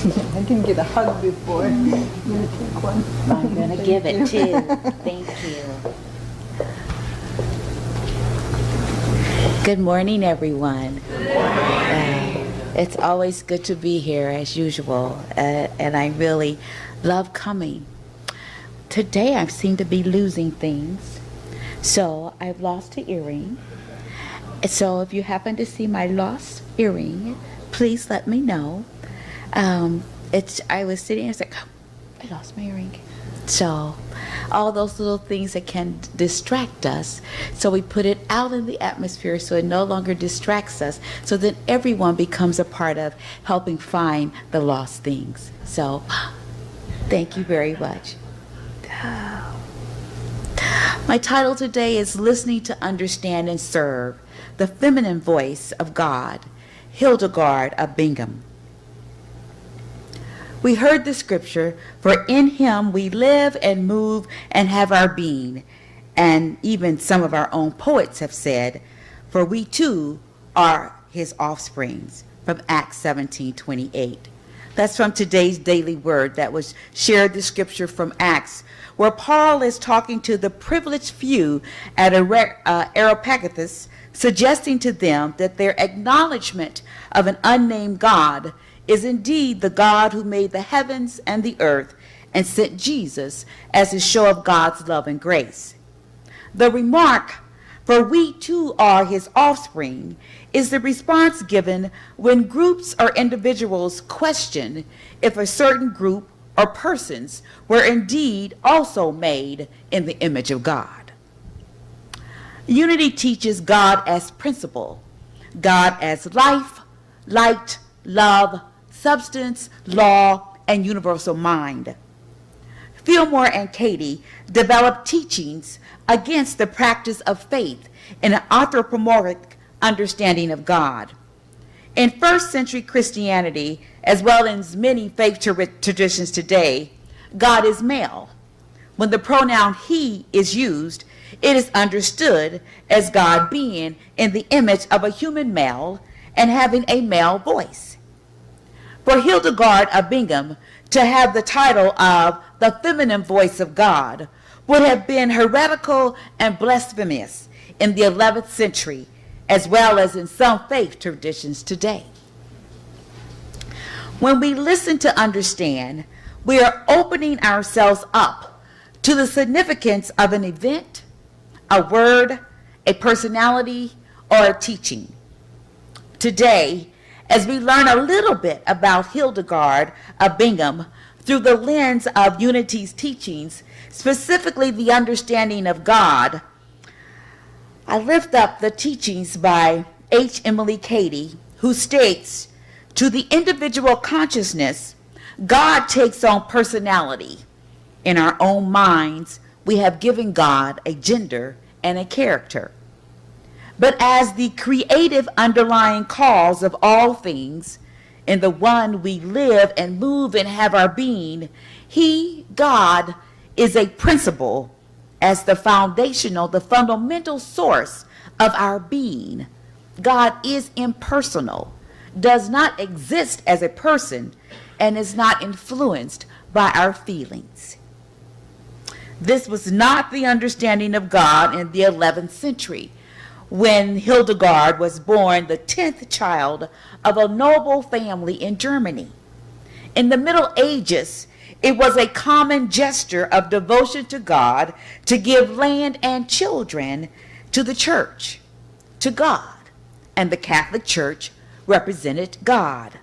I didn't get a hug before. I'm going to take one. I'm going to give it too. Thank you. Good morning, everyone. It's always good to be here as usual, and I really love coming. Today I seem to be losing things, so I've lost an earring. So if you happen to see my lost earring, please let me know. I was sitting and I was like, oh, I lost my earring. So all those little things that can distract us, so we put it out in the atmosphere so it no longer distracts us, so that everyone becomes a part of helping find the lost things. So thank you very much. My title today is Listening to Understand and Serve, the Feminine Voice of God, Hildegard of Bingen. We heard the scripture, for in him we live and move and have our being. And even some of our own poets have said, for we too are his offsprings, from Acts 17:28. That's from today's daily word that was shared, the scripture from Acts, where Paul is talking to the privileged few at Areopagus, suggesting to them that their acknowledgement of an unnamed God is indeed the God who made the heavens and the earth and sent Jesus as a show of God's love and grace. The remark, for we too are his offspring, is the response given when groups or individuals question if a certain group or persons were indeed also made in the image of God. Unity teaches God as principle, God as life, light, love, substance, law, and universal mind. Fillmore and Katie developed teachings against the practice of faith in an anthropomorphic understanding of God. In first century Christianity, as well as many faith traditions today, God is male. When the pronoun he is used, it is understood as God being in the image of a human male and having a male voice. For Hildegard of Bingen to have the title of the feminine voice of God would have been heretical and blasphemous in the 11th century, as well as in some faith traditions today. When we listen to understand, we are opening ourselves up to the significance of an event, a word, a personality, or a teaching. Today, as we learn a little bit about Hildegard of Bingen through the lens of Unity's teachings, specifically the understanding of God, I lift up the teachings by H. Emily Cady, who states, to the individual consciousness, God takes on personality. In our own minds, we have given God a gender and a character. But as the creative underlying cause of all things, in the one we live and move and have our being, he, God, is a principle as the fundamental source of our being. God is impersonal, does not exist as a person, and is not influenced by our feelings. This was not the understanding of God in the 11th century, when Hildegard was born the 10th child of a noble family in Germany. In the Middle Ages, it was a common gesture of devotion to God to give land and children to the church, to God, and the Catholic Church represented God.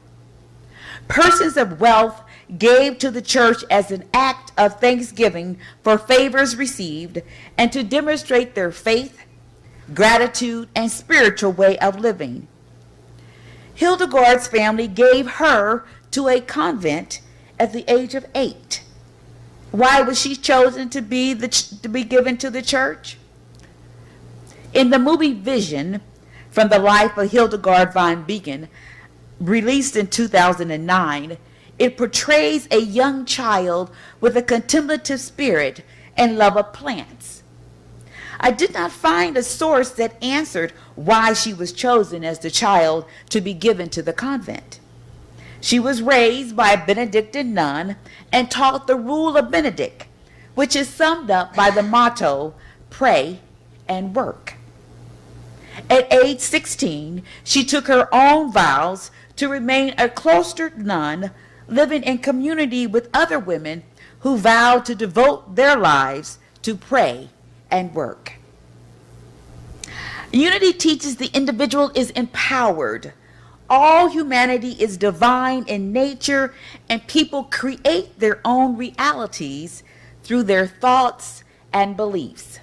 Persons of wealth gave to the church as an act of thanksgiving for favors received and to demonstrate their faith, gratitude, and spiritual way of living. Hildegard's family gave her to a convent at the age of 8. Why was she chosen to be given to the church? In the movie Vision, from the life of Hildegard von Bingen, released in 2009, it portrays a young child with a contemplative spirit and love of plants. I did not find a source that answered why she was chosen as the child to be given to the convent. She was raised by a Benedictine nun and taught the rule of Benedict, which is summed up by the motto, pray and work. At age 16, she took her own vows to remain a cloistered nun, living in community with other women who vowed to devote their lives to pray and work. Unity teaches the individual is empowered. All humanity is divine in nature, and people create their own realities through their thoughts and beliefs.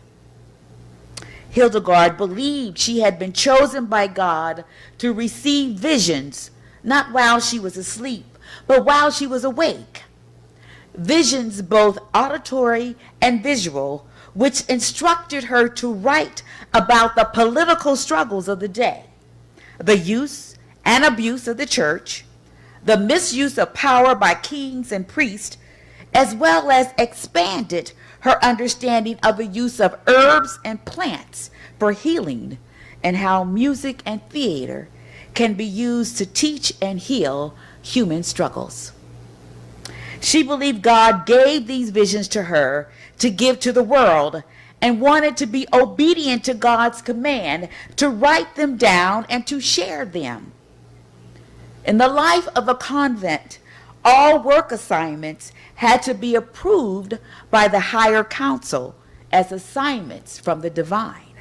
Hildegard believed she had been chosen by God to receive visions, not while she was asleep, but while she was awake. Visions both auditory and visual, which instructed her to write about the political struggles of the day, the use and abuse of the church, the misuse of power by kings and priests, as well as expanded her understanding of the use of herbs and plants for healing, and how music and theater can be used to teach and heal human struggles. She believed God gave these visions to her to give to the world, and wanted to be obedient to God's command to write them down and to share them. In the life of a convent, all work assignments had to be approved by the higher council as assignments from the divine.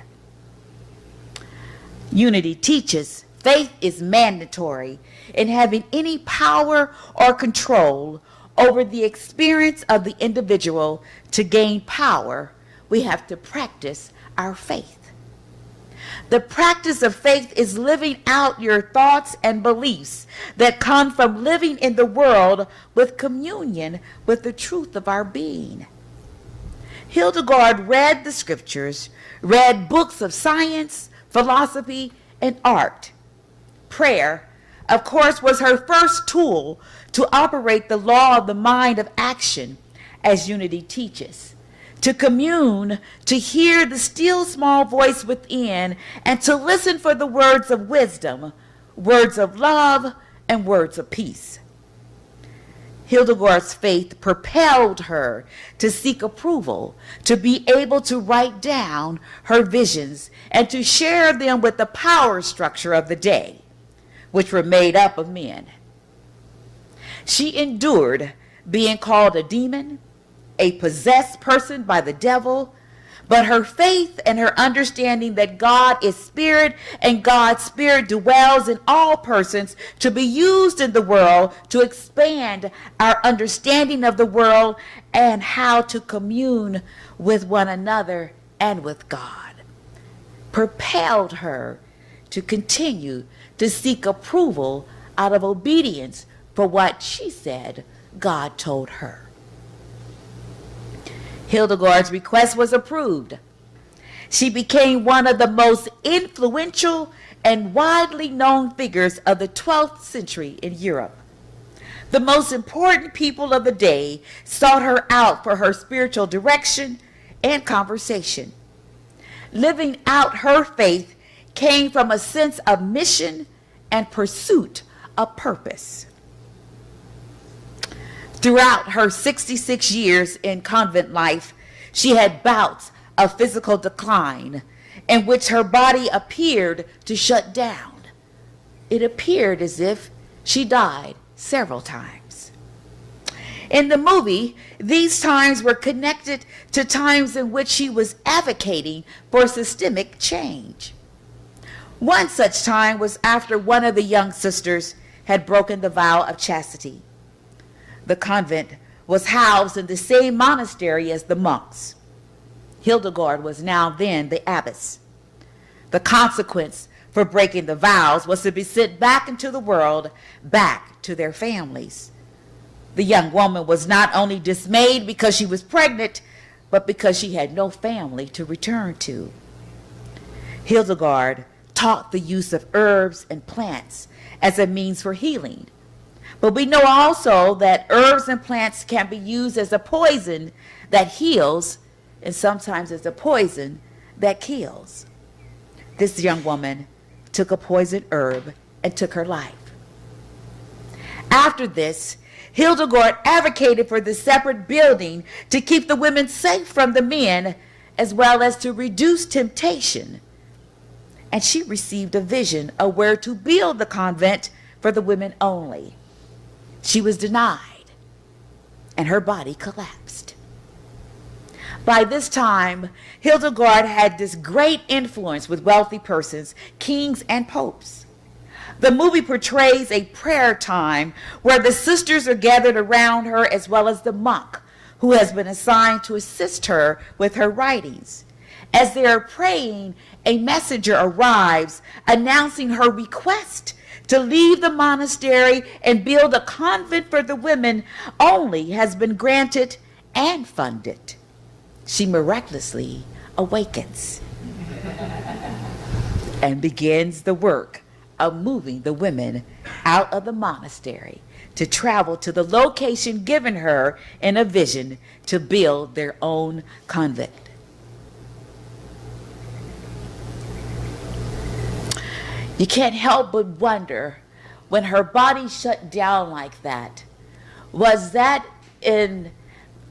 Unity teaches faith is mandatory in having any power or control over the experience of the individual. To gain power, we have to practice our faith. The practice of faith is living out your thoughts and beliefs that come from living in the world with communion with the truth of our being. Hildegard read the scriptures, read books of science, philosophy, and art. Prayer, of course, was her first tool to operate the law of the mind of action, as Unity teaches. To commune, to hear the still small voice within, and to listen for the words of wisdom, words of love, and words of peace. Hildegard's faith propelled her to seek approval, to be able to write down her visions, and to share them with the power structure of the day, which were made up of men. She endured being called a demon, a possessed person by the devil, but her faith and her understanding that God is spirit and God's spirit dwells in all persons to be used in the world to expand our understanding of the world and how to commune with one another and with God, propelled her to continue to seek approval out of obedience for what she said God told her. Hildegard's request was approved. She became one of the most influential and widely known figures of the 12th century in Europe. The most important people of the day sought her out for her spiritual direction and conversation. Living out her faith came from a sense of mission and pursuit of purpose. Throughout her 66 years in convent life, she had bouts of physical decline in which her body appeared to shut down. It appeared as if she died several times. In the movie, these times were connected to times in which she was advocating for systemic change. One such time was after one of the young sisters had broken the vow of chastity. The convent was housed in the same monastery as the monks. Hildegard was now then the abbess. The consequence for breaking the vows was to be sent back into the world, back to their families. The young woman was not only dismayed because she was pregnant, but because she had no family to return to. Hildegard taught the use of herbs and plants as a means for healing. But we know also that herbs and plants can be used as a poison that heals, and sometimes as a poison that kills. This young woman took a poison herb and took her life. After this, Hildegard advocated for the separate building to keep the women safe from the men, as well as to reduce temptation. And she received a vision of where to build the convent for the women only. She was denied, and her body collapsed. By this time, Hildegard had this great influence with wealthy persons, kings, and popes. The movie portrays a prayer time where the sisters are gathered around her, as well as the monk who has been assigned to assist her with her writings. As they are praying, a messenger arrives announcing her request to leave the monastery and build a convent for the women only has been granted and funded. She miraculously awakens and begins the work of moving the women out of the monastery to travel to the location given her in a vision to build their own convent. You can't help but wonder, when her body shut down like that, was that in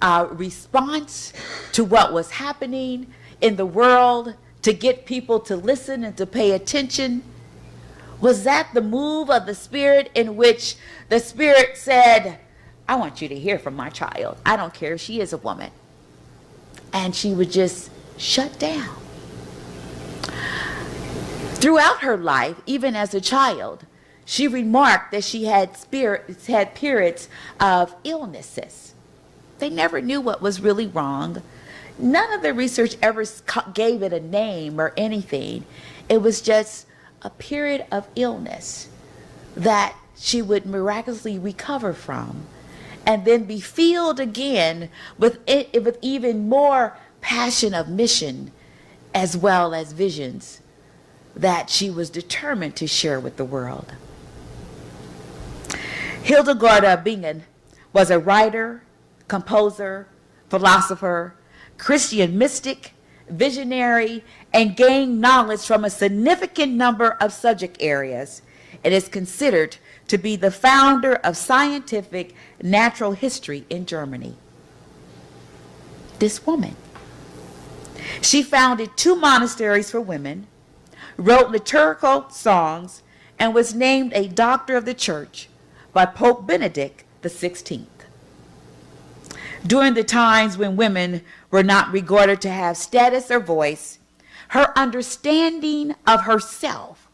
response to what was happening in the world to get people to listen and to pay attention? Was that the move of the Spirit in which the Spirit said, I want you to hear from my child. I don't care if she is a woman. And she would just shut down. Throughout her life, even as a child, she remarked that she had periods of illnesses. They never knew what was really wrong. None of the research ever gave it a name or anything. It was just a period of illness that she would miraculously recover from, and then be filled again with even more passion of mission, as well as visions that she was determined to share with the world. Hildegard of Bingen was a writer, composer, philosopher, Christian mystic, visionary, and gained knowledge from a significant number of subject areas, and is considered to be the founder of scientific natural history in Germany. This woman, she founded 2 monasteries for women, wrote liturgical songs, and was named a doctor of the church by Pope Benedict XVI. During the times when women were not regarded to have status or voice, her understanding of herself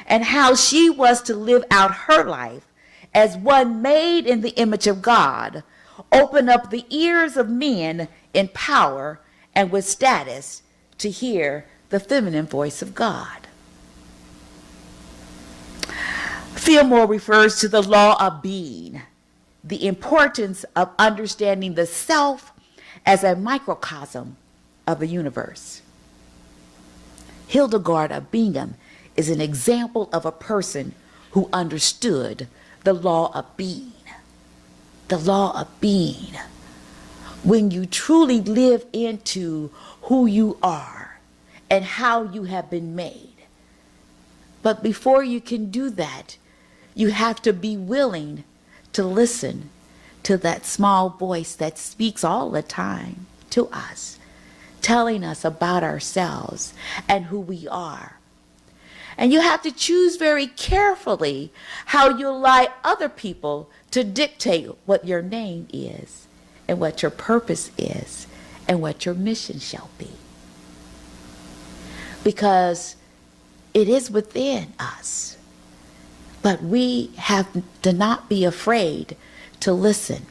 and how she was to live out her life as one made in the image of God opened up the ears of men in power and with status to hear the feminine voice of God. Fillmore refers to the law of being, the importance of understanding the self as a microcosm of the universe. Hildegard of Bingen is an example of a person who understood the law of being. The law of being. When you truly live into who you are and how you have been made. But before you can do that, you have to be willing to listen to that small voice that speaks all the time to us, telling us about ourselves and who we are. And you have to choose very carefully how you allow other people to dictate what your name is and what your purpose is and what your mission shall be. Because it is within us. But we have to not be afraid to listen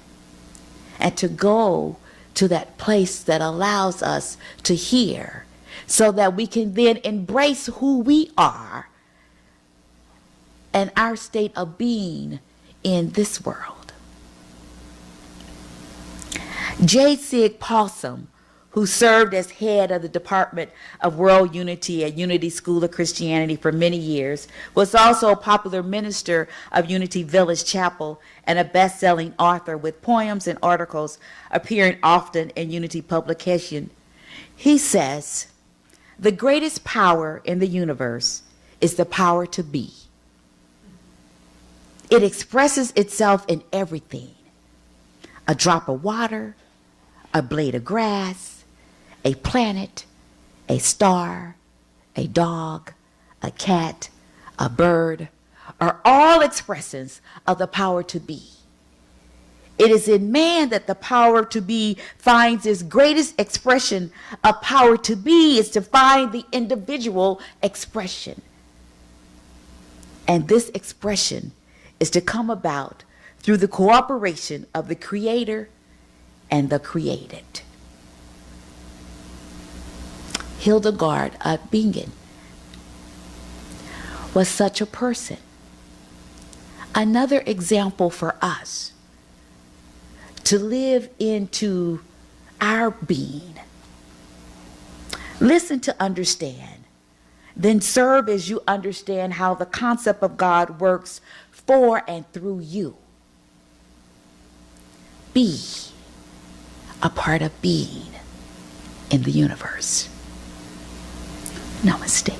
and to go to that place that allows us to hear, so that we can then embrace who we are and our state of being in this world. J. Sig Possum, who served as head of the Department of World Unity at Unity School of Christianity for many years, was also a popular minister of Unity Village Chapel and a best-selling author with poems and articles appearing often in Unity publication. He says, "The greatest power in the universe is the power to be. It expresses itself in everything. A drop of water, a blade of grass, a planet, a star, a dog, a cat, a bird, are all expressions of the power to be. It is in man that the power to be finds its greatest expression. Of power to be is to find the individual expression. And this expression is to come about through the cooperation of the Creator and the created. Hildegard of Bingen was such a person. Another example for us to live into our being. Listen to understand, then serve as you understand how the concept of God works for and through you. Be a part of being in the universe. Namaste.